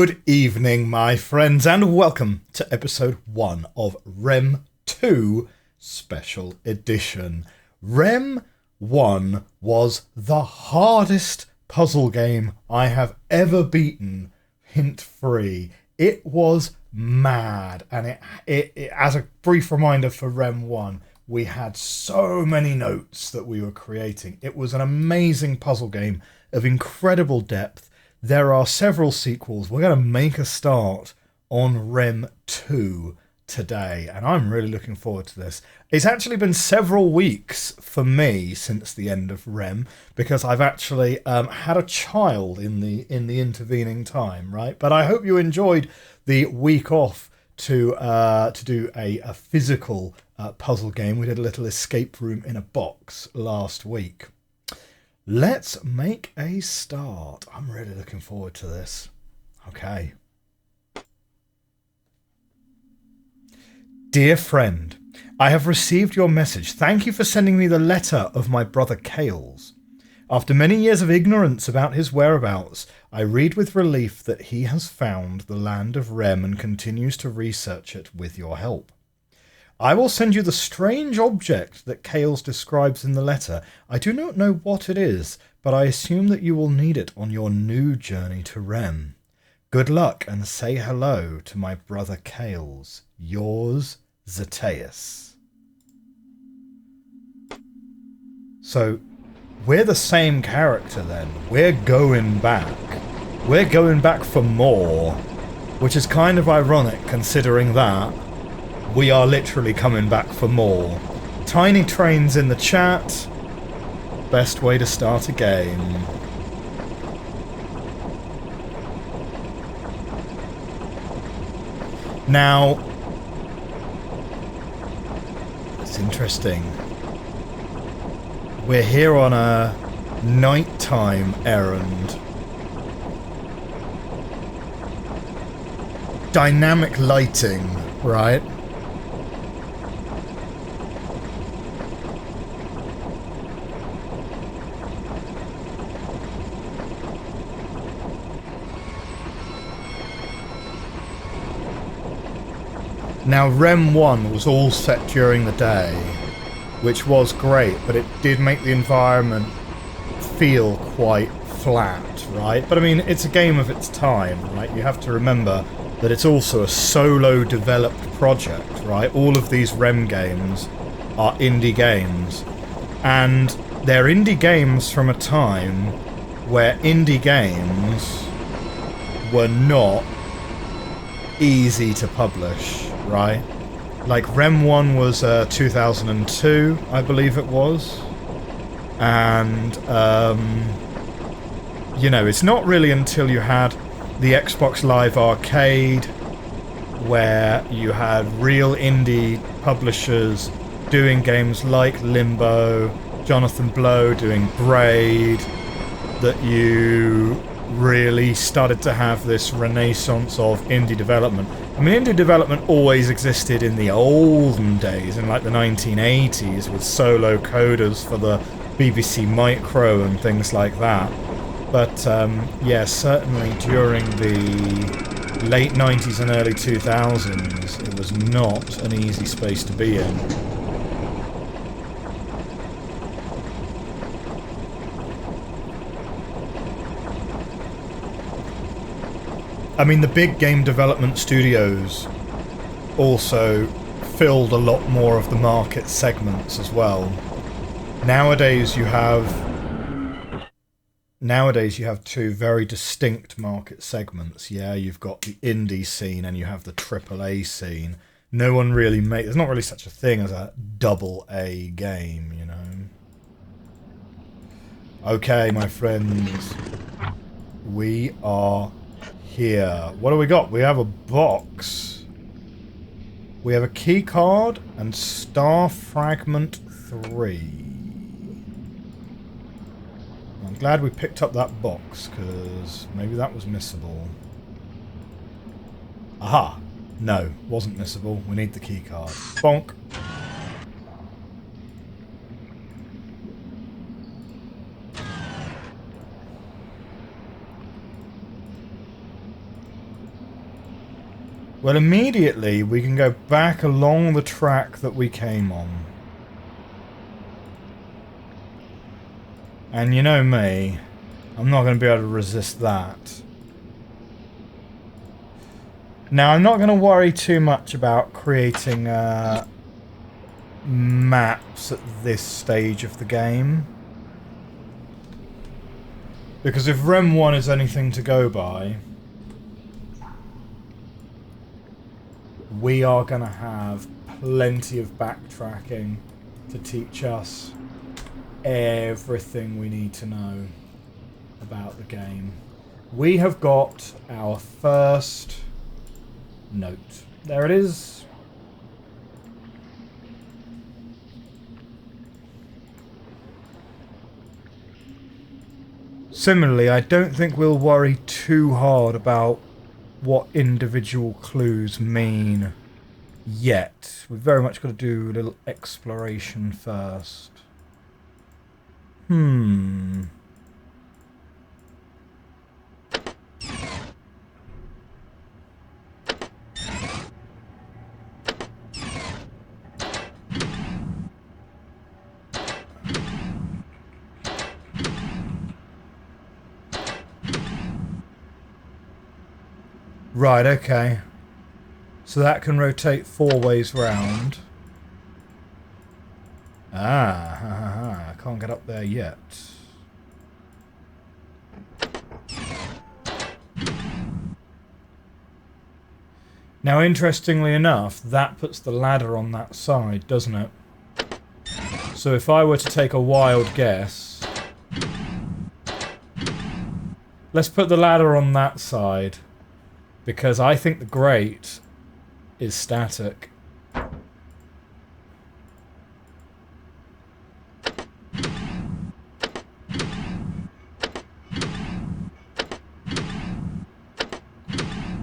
Good evening, my friends, and welcome to episode 1 of RHEM II Special Edition. RHEM 1 was the hardest puzzle game I have ever beaten, hint free. It was mad, and it as a brief reminder for RHEM 1, we had so many notes that we were creating. It was an amazing puzzle game of incredible depth. There are several sequels. We're going to make a start on RHEM 2 today, and I'm really looking forward to this. It's actually been several weeks for me since the end of RHEM, because I've actually had a child in the intervening time, right? But I hope you enjoyed the week off to do a physical puzzle game. We did a little escape room in a box last week. Let's make a start. I'm really looking forward to this. Okay. Dear friend, I have received your message. Thank you for sending me the letter of my brother Kales. After many years of ignorance about his whereabouts, I read with relief that he has found the land of RHEM and continues to research it with your help. I will send you the strange object that Kales describes in the letter. I do not know what it is, but I assume that you will need it on your new journey to RHEM. Good luck, and say hello to my brother Kales. Yours, Zeteus. So, we're the same character then. We're going back. We're going back for more, which is kind of ironic considering that we are literally coming back for more. Tiny Trains in the chat. Best way to start a game. Now, it's interesting. We're here on a nighttime errand. Dynamic lighting, right? Now, RHEM 1 was all set during the day, which was great, but it did make the environment feel quite flat, right? But I mean, it's a game of its time, right? You have to remember that it's also a solo developed project, right? All of these RHEM games are indie games, and they're indie games from a time where indie games were not easy to publish, right? Like RHEM 1 was 2002, I believe it was, and you know, it's not really until you had the Xbox Live Arcade where you had real indie publishers doing games like Limbo, Jonathan Blow doing Braid, that you really started to have this renaissance of indie development. I mean, indie development always existed in the olden days, in like the 1980s, with solo coders for the BBC Micro and things like that. But yeah, certainly during the late 90s and early 2000s, it was not an easy space to be in. I mean, the big game development studios also filled a lot more of the market segments as well. Nowadays you have two very distinct market segments. Yeah, you've got the indie scene and you have the AAA scene. No one really there's not really such a thing as a double A game, you know. Okay, my friends, we are here. What do we got? We have a box. We have a key card and Star Fragment 3. I'm glad we picked up that box, because maybe that was missable. Aha! No, wasn't missable. We need the key card. Bonk. Well, immediately we can go back along the track that we came on. And you know me, I'm not going to be able to resist that. Now, I'm not going to worry too much about creating maps at this stage of the game. Because if RHEM 1 is anything to go by, we are going to have plenty of backtracking to teach us everything we need to know about the game. We have got our first note. There it is. Similarly, I don't think we'll worry too hard about what individual clues mean yet. We've very much got to do a little exploration first. Right, okay. So that can rotate 4 ways round. I can't get up there yet. Now, interestingly enough, that puts the ladder on that side, doesn't it? So if I were to take a wild guess... Let's put the ladder on that side. Because I think the grate is static. Oh,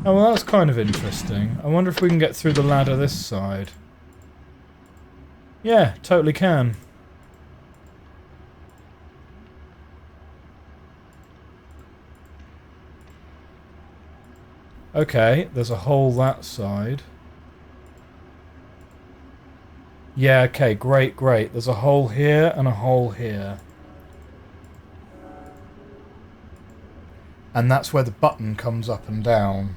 well, that's kind of interesting. I wonder if we can get through the ladder this side. Yeah, totally can. Okay, there's a hole that side. Yeah, okay, great, great. There's a hole here and a hole here. And that's where the button comes up and down.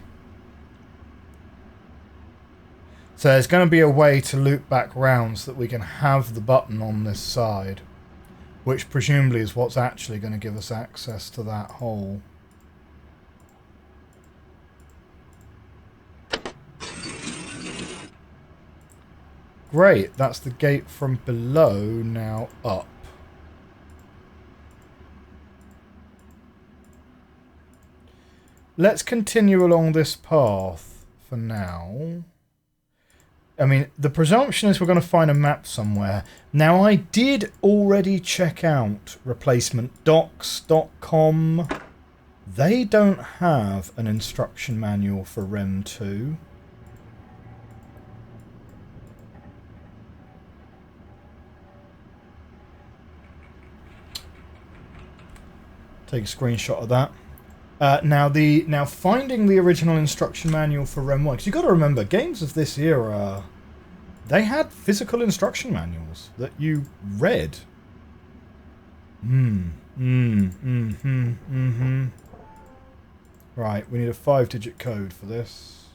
So there's going to be a way to loop back round so that we can have the button on this side. Which presumably is what's actually going to give us access to that hole. Great, that's the gate from below, now up. Let's continue along this path for now. I mean, the presumption is we're going to find a map somewhere. Now, I did already check out replacementdocs.com. They don't have an instruction manual for RHEM 2. Take a screenshot of that. Now finding the original instruction manual for RHEM 1, because you've got to remember, games of this era, they had physical instruction manuals that you read. Right, we need a 5-digit code for this.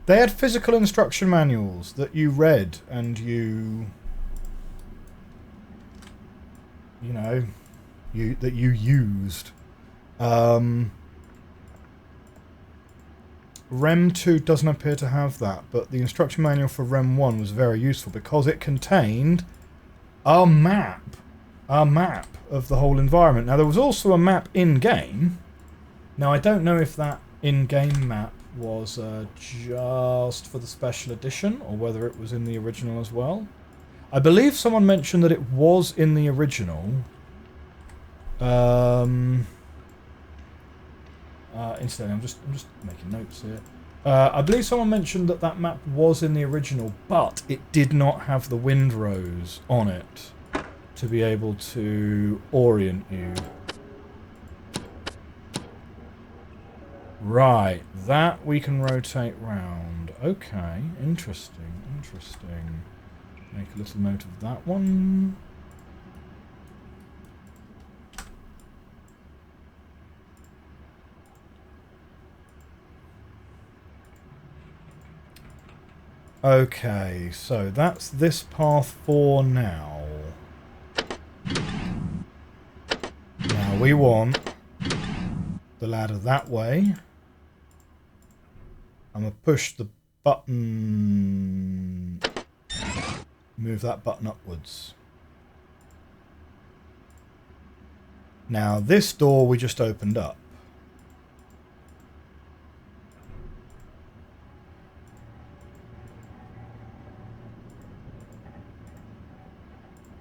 They had physical instruction manuals that you read and you know, that you used. RHEM 2 doesn't appear to have that, but the instruction manual for RHEM 1 was very useful because it contained a map of the whole environment. Now, there was also a map in-game. Now, I don't know if that in-game map was just for the special edition or whether it was in the original as well. I believe someone mentioned that it was in the original. Incidentally, I'm just making notes here. I believe someone mentioned that that map was in the original, but it did not have the windrows on it to be able to orient you. Right, that we can rotate round. Okay, interesting, interesting. Make a little note of that one. Okay, so that's this path 4 now. Now we want the ladder that way. I'm going to push the button... Move that button upwards. Now this door we just opened up.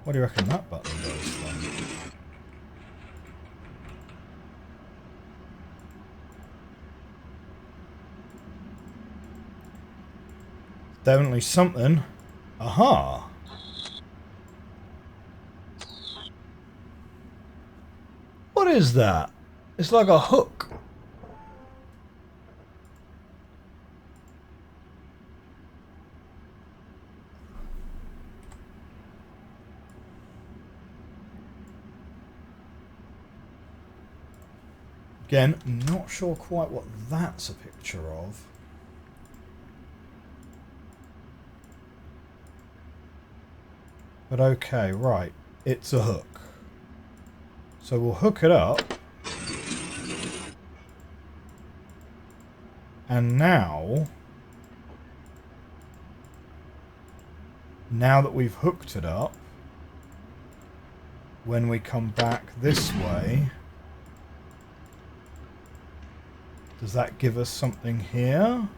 What do you reckon that button does then? Definitely something. Aha! What is that? It's like a hook. Again, not sure quite what that's a picture of. But okay, right. It's a hook. So we'll hook it up. And now that we've hooked it up, when we come back this way, does that give us something here?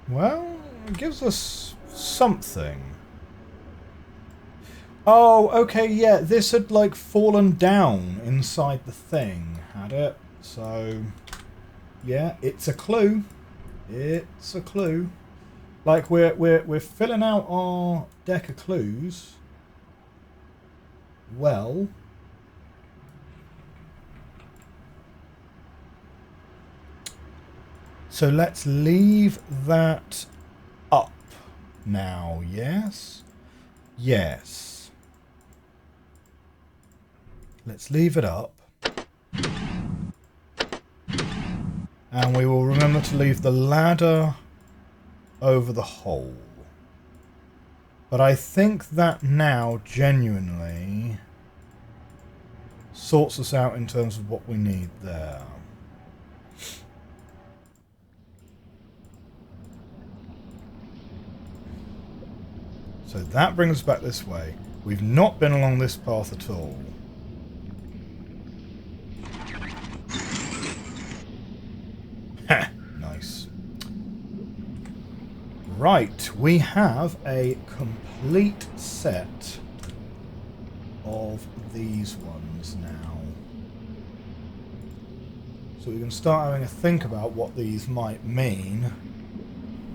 Well, it gives us something. Oh, okay, yeah, this had like fallen down inside the thing, had it? So, yeah, it's a clue. It's a clue. Like we're filling out our deck of clues. Well, so let's leave that up now, yes? Yes. Let's leave it up. And we will remember to leave the ladder over the hole. But I think that now genuinely sorts us out in terms of what we need there. So that brings us back this way. We've not been along this path at all. Ha! Nice. Right, we have a complete set of these ones now. So we can start having a think about what these might mean.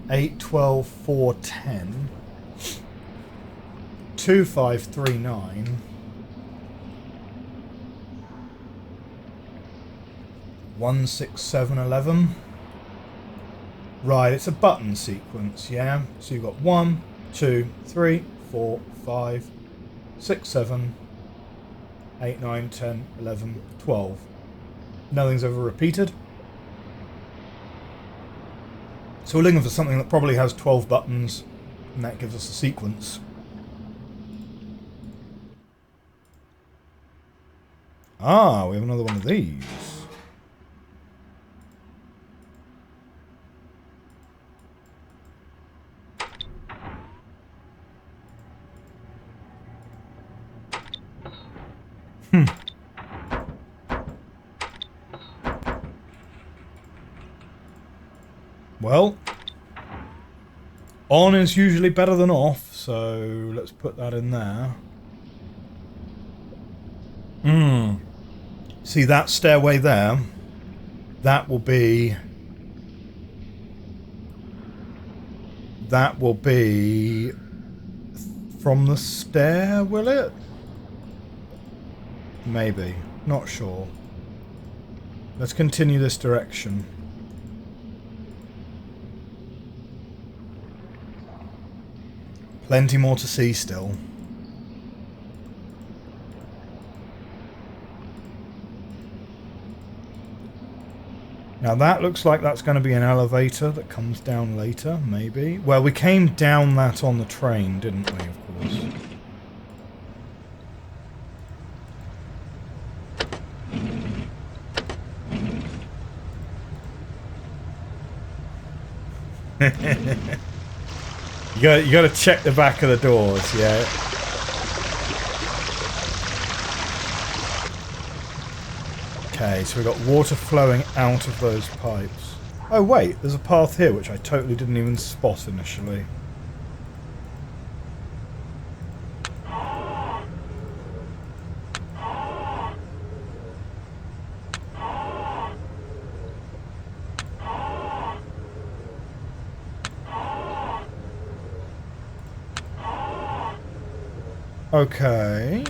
8, 12, 4, 10. 2, 5, 3, 9. 1, 6, 7, 11. Right, it's a button sequence, yeah? So you've got 1, 2, 3, 4, 5, 6, 7, 8, 9, 10, 11, 12. Nothing's ever repeated. So we're looking for something that probably has 12 buttons, and that gives us a sequence. Ah, we have another one of these. Well, on is usually better than off, so let's put that in there. See that stairway there? That will be from the stair, will it? Maybe. Not sure. Let's continue this direction. Plenty more to see still. Now that looks like that's going to be an elevator that comes down later, maybe. Well, we came down that on the train, didn't we, of course. You got to check the back of the doors, yeah. Okay, so we've got water flowing out of those pipes. Oh wait, there's a path here which I totally didn't even spot initially. Okay.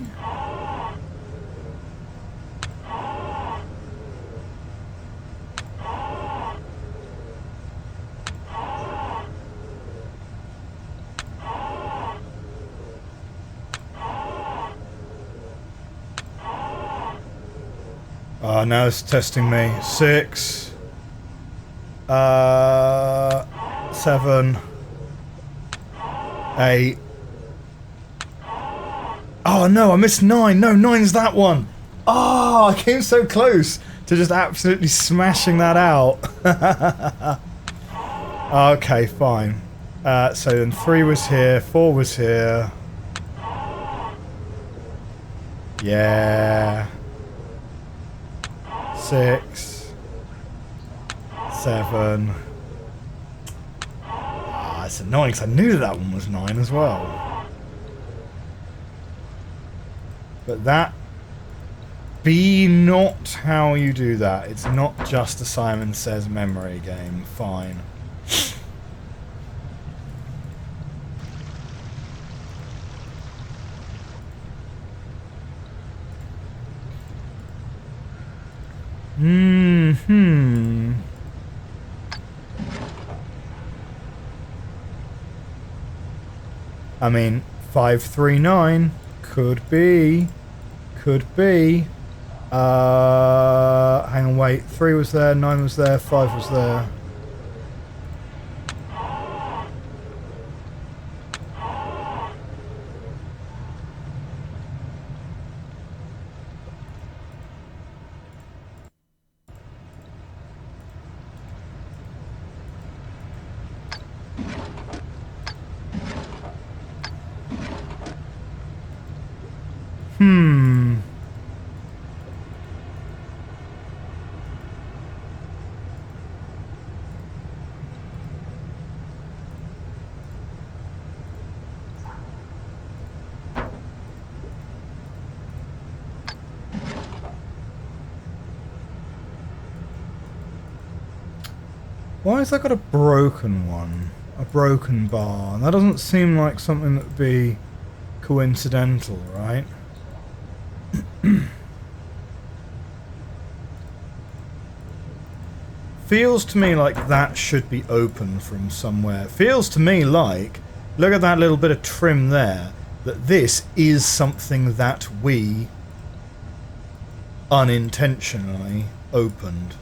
Oh, now it's testing me. 6. 7. 8. Oh no, I missed 9. No, 9's that one. Oh, I came so close to just absolutely smashing that out. Okay, fine. So then 3 was here, 4 was here. Yeah. 6. 7. Ah, it's annoying because I knew that one was 9 as well. But that be not how you do that. It's not just a Simon Says memory game. Fine. I mean, 539 could be. Hang on, wait. 3 was there, 9 was there, 5 was there. Why has that got a broken one? A broken bar? That doesn't seem like something that would be coincidental, right? Feels to me like that should be open from somewhere. Feels to me like, look at that little bit of trim there, that this is something that we unintentionally opened.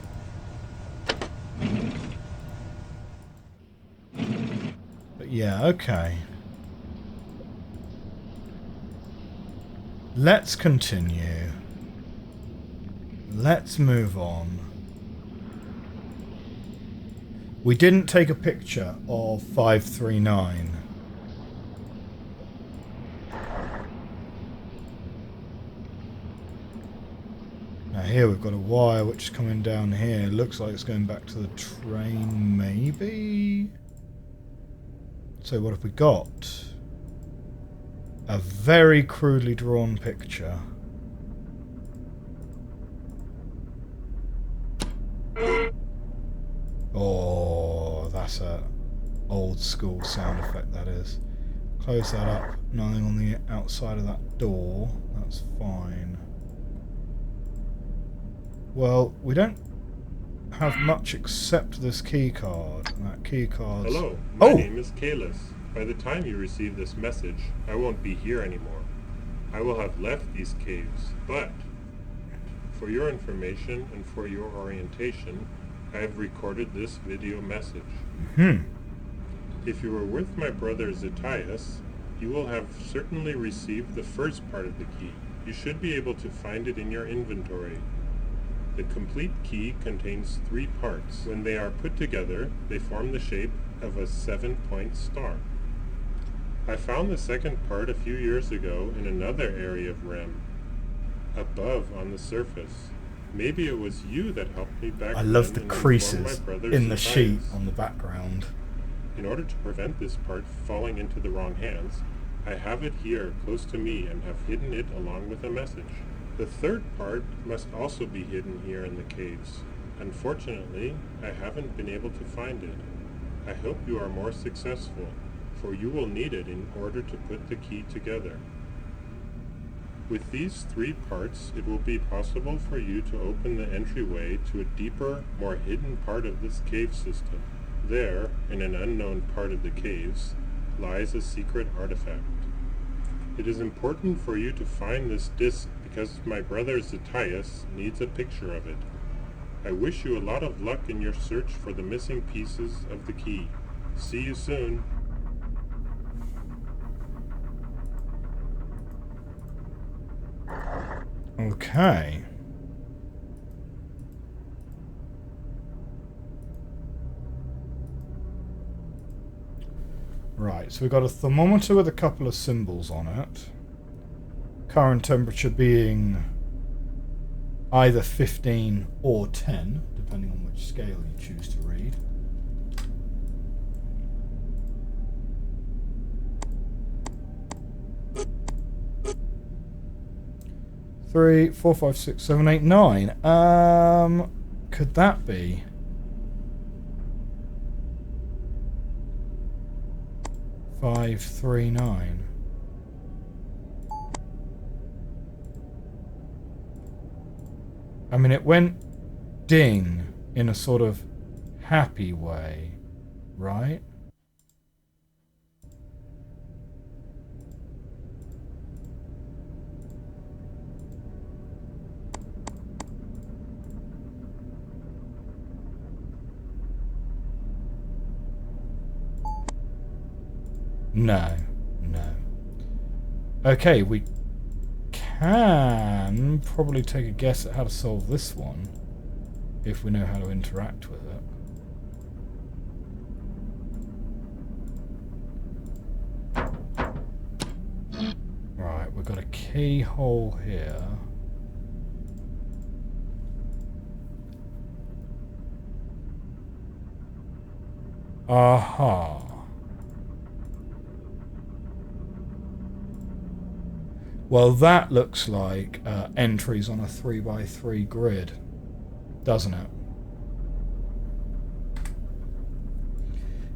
But yeah, okay. Let's continue. Let's move on. We didn't take a picture of 539. Now here we've got a wire which is coming down here. Looks like it's going back to the train, maybe? So what have we got? A very crudely drawn picture. Oh, that's a old school sound effect, that is. Close that up. Nothing on the outside of that door. That's fine. Well, we don't have much except this key card. That key card's... Hello, my name is Kales. By the time you receive this message, I won't be here anymore. I will have left these caves, but for your information and for your orientation, I have recorded this video message. If you were with my brother Zettius, you will have certainly received the first part of the key. You should be able to find it in your inventory. The complete key contains 3 parts. When they are put together, they form the shape of a 7-point star. I found the second part a few years ago in another area of RHEM, above on the surface. Maybe it was you that helped me back I then love the and creases informed my brother in the Zettius. sheet on the background. In order to prevent this part falling into the wrong hands, I have it here close to me and have hidden it along with a message. The third part must also be hidden here in the caves. Unfortunately, I haven't been able to find it. I hope you are more successful, for you will need it in order to put the key together. With these 3 parts, it will be possible for you to open the entryway to a deeper, more hidden part of this cave system. There, in an unknown part of the caves, lies a secret artifact. It is important for you to find this disc because my brother Zettius needs a picture of it. I wish you a lot of luck in your search for the missing pieces of the key. See you soon. Okay. Right, so we've got a thermometer with a couple of symbols on it. Current temperature being either 15 or 10, depending on which scale you choose to read. Three, 4, 5, 6, 7, 8, 9. Could that be? Five, 3, 9. I mean, it went ding in a sort of happy way, right? No, no. Okay, we can probably take a guess at how to solve this one if we know how to interact with it. Right, we've got a keyhole here. Aha. Well, that looks like entries on a 3x3 grid, doesn't it?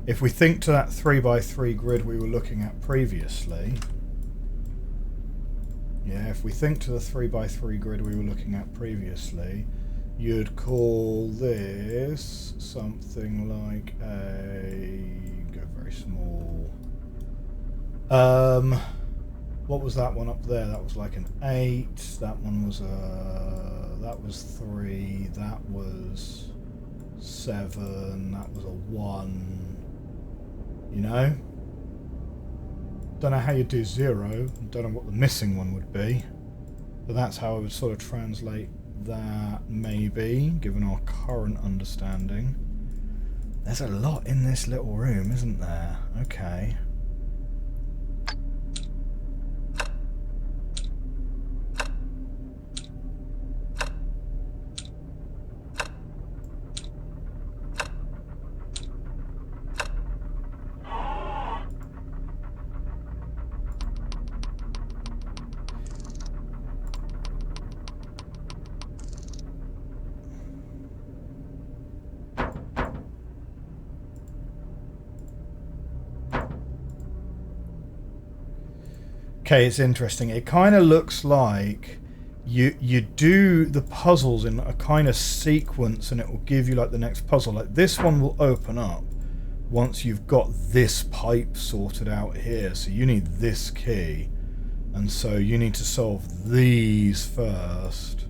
If we think to that 3x3 grid we were looking at previously, if we think to the 3x3 grid we were looking at previously, you'd call this something like go very small. What was that one up there? That was like an 8. That one was that was 3. That was 7. That was a 1. You know? Don't know how you do 0. Don't know what the missing one would be. But that's how I would sort of translate that, maybe, given our current understanding. There's a lot in this little room, isn't there? Okay. Okay, it's interesting. It kind of looks like you do the puzzles in a kind of sequence, and it will give you like the next puzzle. Like this one will open up once you've got this pipe sorted out here. So you need this key, and so you need to solve these first.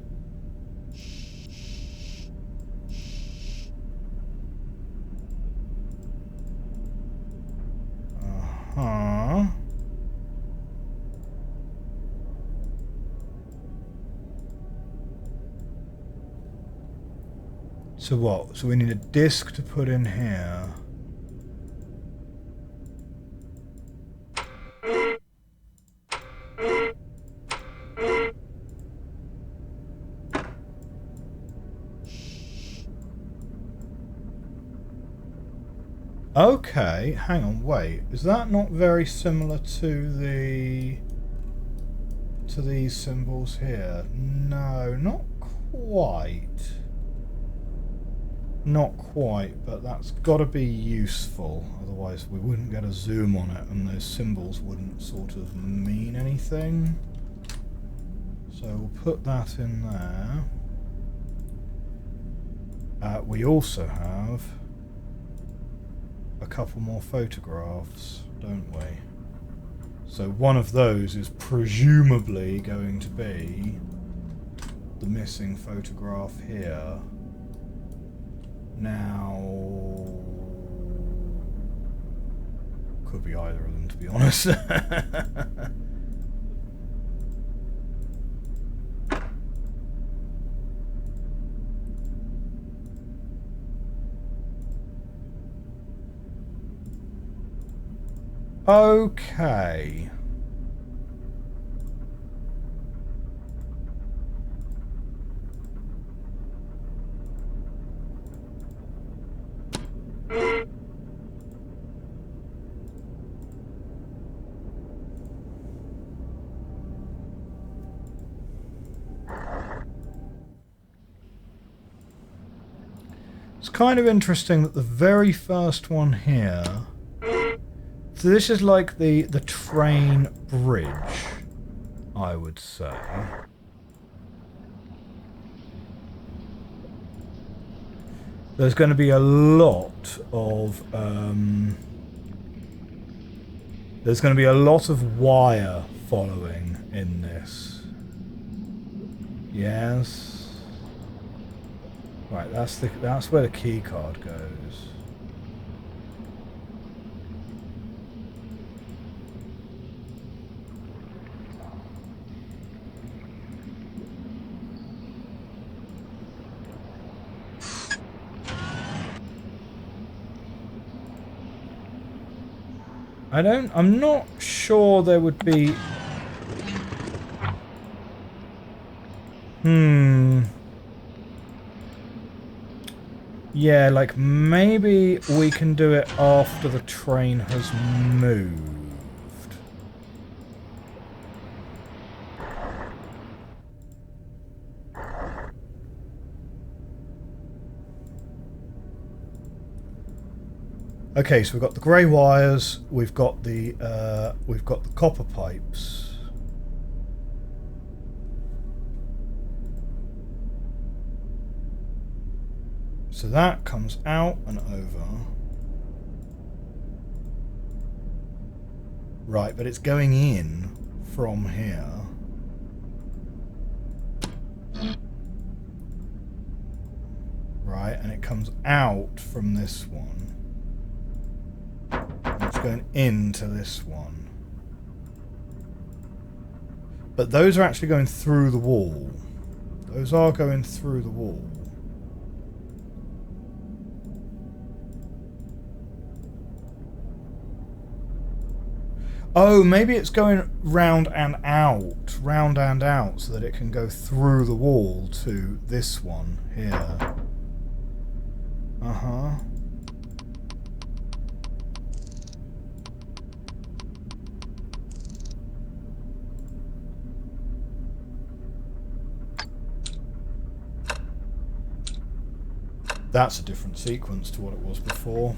Uh-huh. So what? So we need a disc to put in here. Okay, hang on, wait. Is that not very similar to these symbols here? No, not quite. Not quite, but that's got to be useful. Otherwise we wouldn't get a zoom on it and those symbols wouldn't sort of mean anything. So we'll put that in there. We also have a couple more photographs, don't we? So one of those is presumably going to be the missing photograph here. Now, could be either of them, to be honest. Okay. It's kind of interesting that the very first one here, so this is like the train bridge, I would say. There's going to be a lot of wire following in this. Yes. Right, that's where the key card goes. I'm not sure there would be... Yeah, like maybe we can do it after the train has moved. Okay, so we've got the grey wires, we've got the copper pipes. So that comes out and over. Right, but it's going in from here. Right, and it comes out from this one. And it's going into this one. But those are actually going through the wall. Those are going through the wall. Oh, maybe it's going round and out, so that it can go through the wall to this one here. Uh-huh. That's a different sequence to what it was before.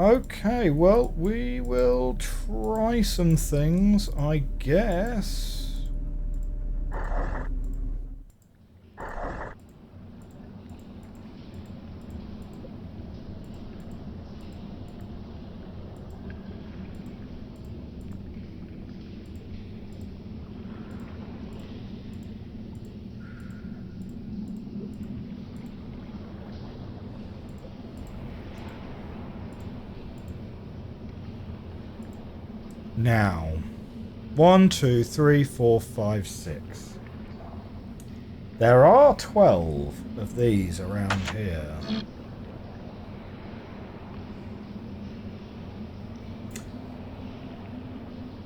Okay, well, we will try some things, I guess. Now, 1, 2, 3, 4, 5, 6. There are 12 of these around here.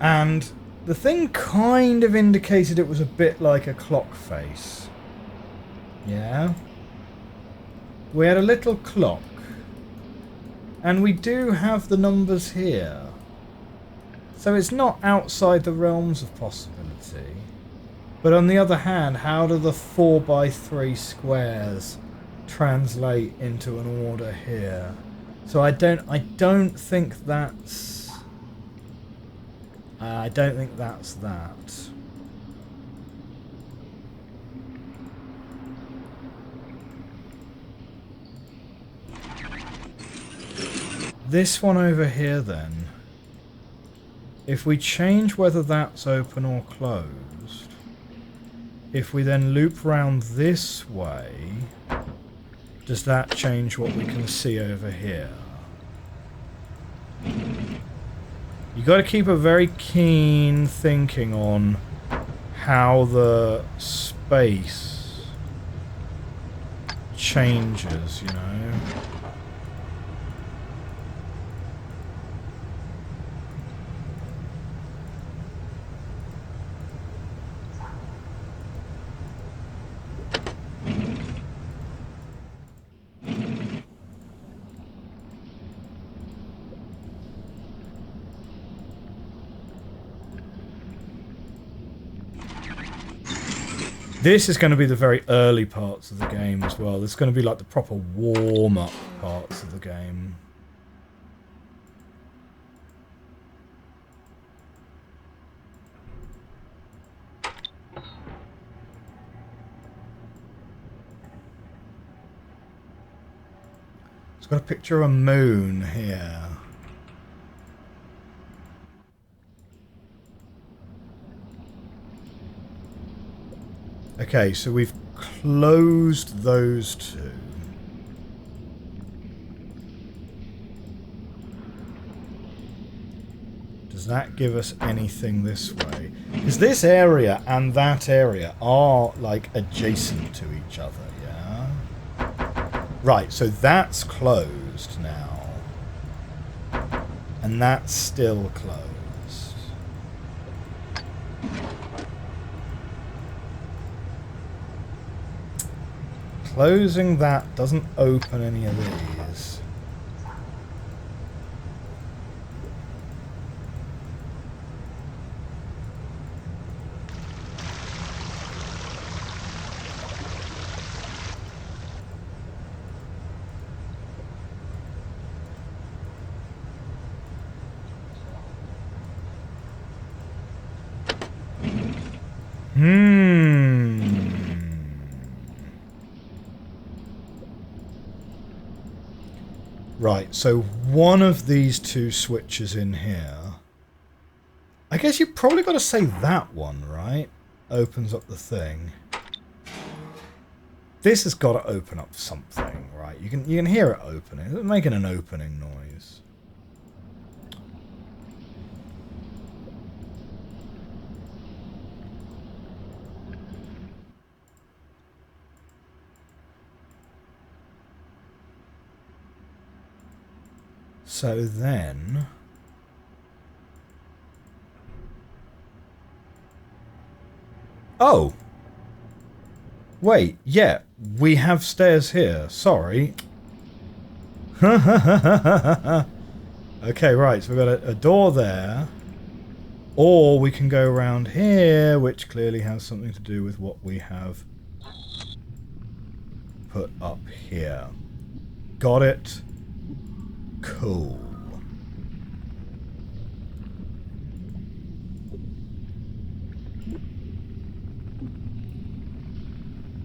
And the thing kind of indicated it was a bit like a clock face. Yeah? We had a little clock. And we do have the numbers here. So it's not outside the realms of possibility. But on the other hand, how do the 4x3 squares translate into an order here? So I don't think that's that. This one over here then. If we change whether that's open or closed, if we then loop round this way, does that change what we can see over here? You got to keep a very keen thinking on how the space changes, you know? This is going to be the very early parts of the game as well. This is going to be like the proper warm-up parts of the game. It's got a picture of a moon here. Okay, so we've closed those two. Does that give us anything this way? Because this area and that area are, like, adjacent to each other, yeah? Right, so that's closed now. And that's still closed. Closing that doesn't open any of these. Right, so one of these two switches in here. I guess you probably got to say that one, right? Opens up the thing. This has got to open up something, right? You can hear it opening. It's making an opening noise. So then... Oh! Wait, yeah, we have stairs here. Sorry. Okay, right, so we've got a door there. Or we can go around here, which clearly has something to do with what we have put up here. Got it? Cool.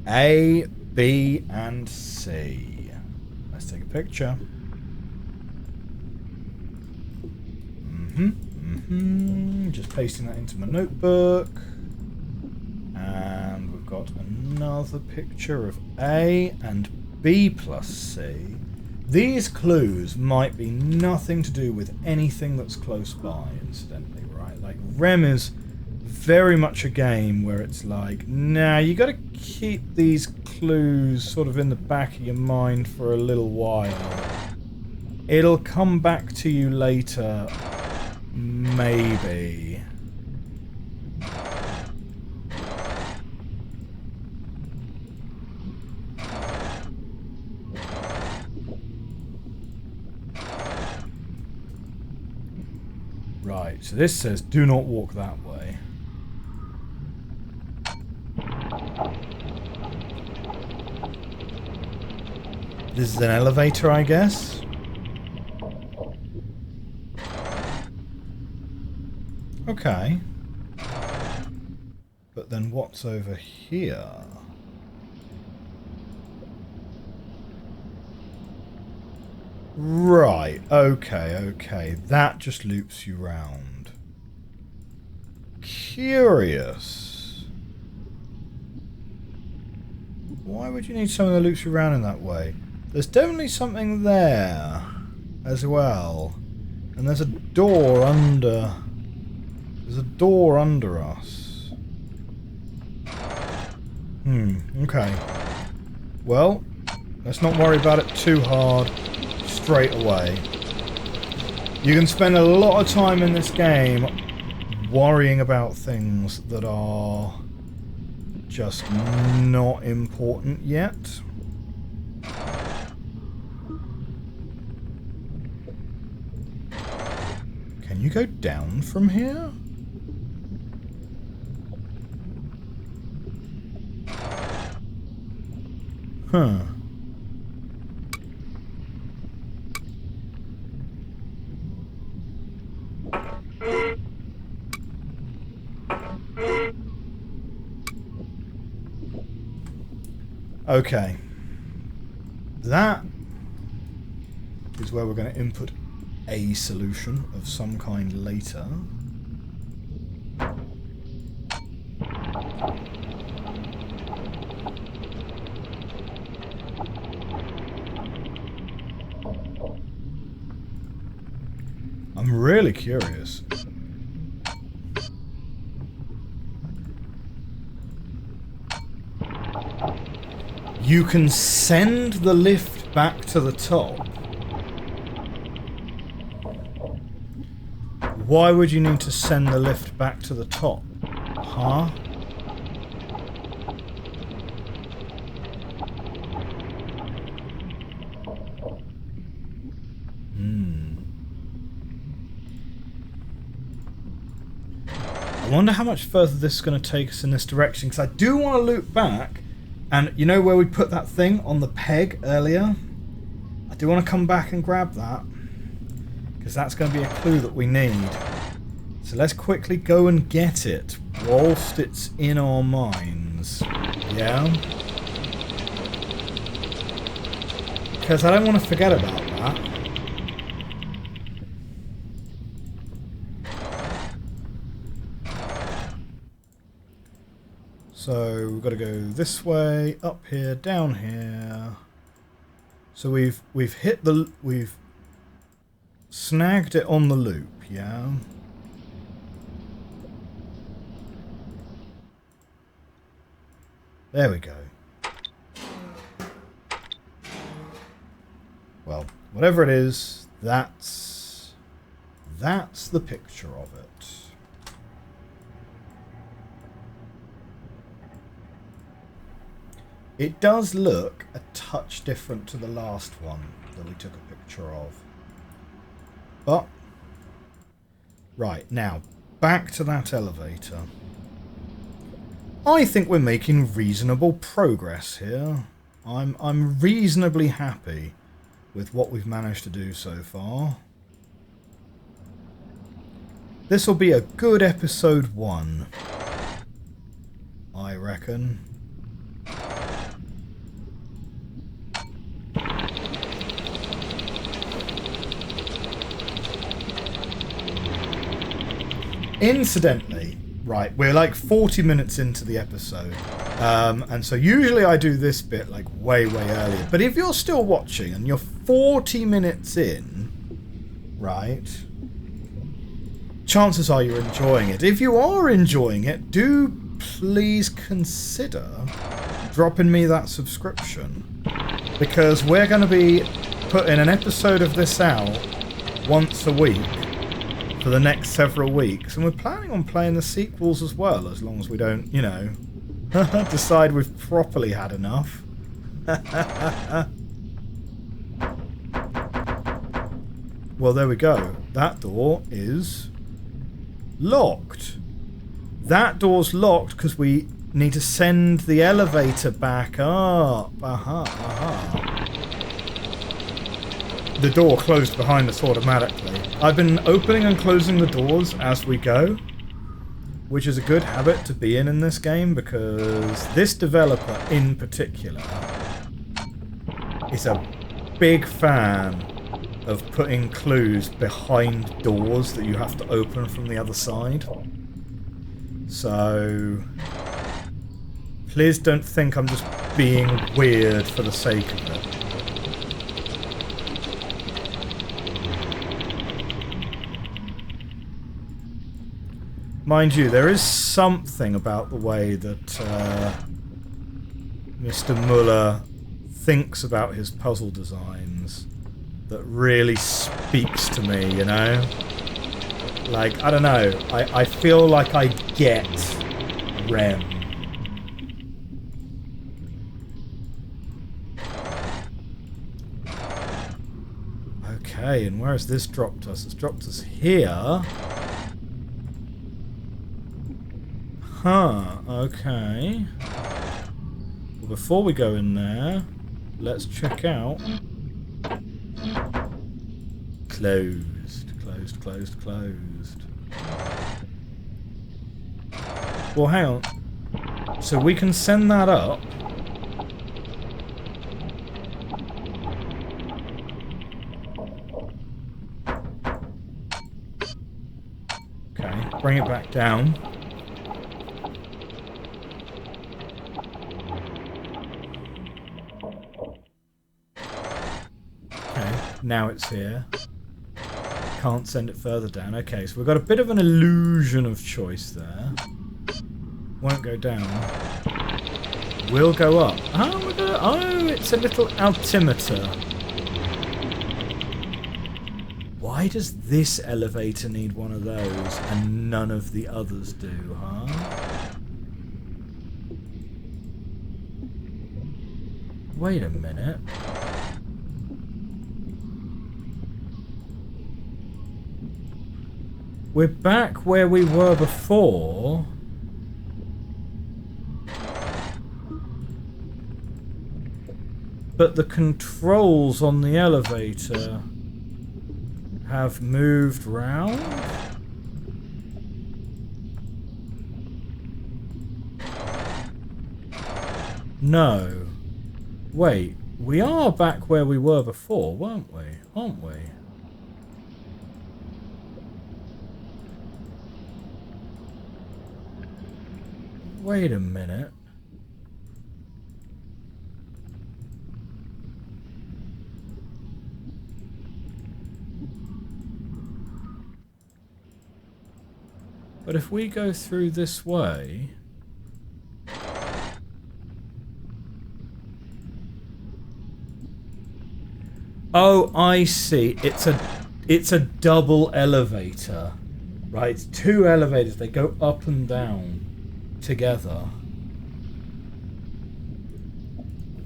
A, B, and C. Let's take a picture. Just pasting that into my notebook. And we've got another picture of A and B plus C. These clues might be nothing to do with anything that's close by, incidentally, right? Like, RHEM is very much a game where it's like, nah, you got to keep these clues sort of in the back of your mind for a little while. It'll come back to you later, maybe. Right, so this says do not walk that way. This is an elevator, I guess. Okay. But then what's over here? Right, okay. That just loops you round. Curious. Why would you need something that loops you around in that way? There's definitely something there as well. And there's a door under... There's a door under us. Okay. Well, let's not worry about it too hard straight away. You can spend a lot of time in this game worrying about things that are just not important yet. Can you go down from here? Huh. Okay. That is where we're going to input a solution of some kind later. I'm really curious. You can send the lift back to the top. Why would you need to send the lift back to the top? Huh? I wonder how much further this is going to take us in this direction, because I do want to loop back, and you know where we put that thing on the peg earlier? I do want to come back and grab that, because that's going to be a clue that we need. So let's quickly go and get it whilst it's in our minds. Yeah? Because I don't want to forget about that. So we've got to go this way, up here, down here. So we've snagged it on the loop, yeah. There we go. Well, whatever it is, that's the picture of it. It does look a touch different to the last one that we took a picture of. But, right, now, back to that elevator. I think we're making reasonable progress here. I'm reasonably happy with what we've managed to do so far. This will be a good episode 1, I reckon. Incidentally, right, we're like 40 minutes into the episode. And so usually I do this bit like way earlier. But if you're still watching and you're 40 minutes in, right, chances are you're enjoying it. If you are enjoying it, do please consider dropping me that subscription. Because we're going to be putting an episode of this out once a week for the next several weeks. And we're planning on playing the sequels as well, as long as we don't, you know, decide we've properly had enough. Well, there we go. That door is locked. That door's locked because we need to send the elevator back up. The door closed behind us automatically. I've been opening and closing the doors as we go, which is a good habit to be in this game, because this developer in particular is a big fan of putting clues behind doors that you have to open from the other side. So please don't think I'm just being weird for the sake of it. Mind you, there is something about the way that Mr. Muller thinks about his puzzle designs that really speaks to me, you know? Like, I don't know, I feel like I get RHEM. Okay, and where has this dropped us? It's dropped us here. Huh, okay. Well, before we go in there, let's check out. Closed. Well, hang on. So we can send that up. Okay, bring it back down. Now it's here. Can't send it further down. Okay, so we've got a bit of an illusion of choice there. Won't go down. Will go up. Oh, it's a little altimeter. Why does this elevator need one of those and none of the others do, huh? Wait a minute. We're back where we were before. But the controls on the elevator have moved round? No. Wait, we are back where we were before, weren't we? Aren't we? Wait a minute. But if we go through this way... Oh, I see. It's a double elevator. Right, it's two elevators. They go up and down together.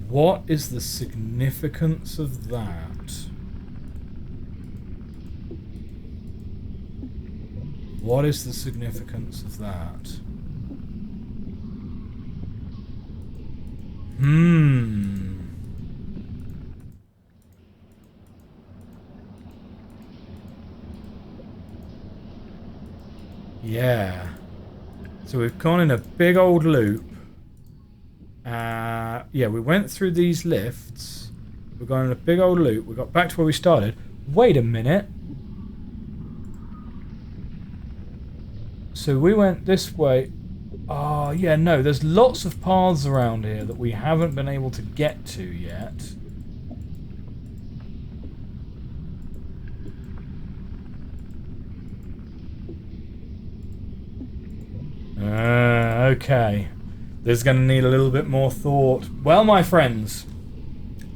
What is the significance of that? What is the significance of that? Yeah. So we've gone in a big old loop. Yeah, we went through these lifts. We've gone in a big old loop. We got back to where we started. Wait a minute. So we went this way. Oh, yeah, no, there's lots of paths around here that we haven't been able to get to yet. Okay. This is going to need a little bit more thought. Well, my friends,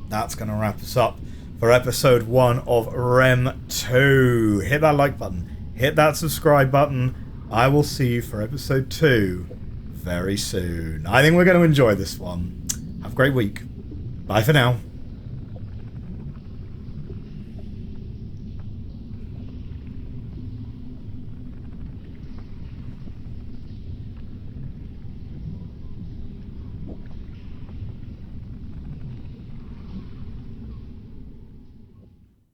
that's going to wrap us up for episode 1 of RHEM 2. Hit that like button. Hit that subscribe button. I will see you for episode 2 very soon. I think we're going to enjoy this one. Have a great week. Bye for now.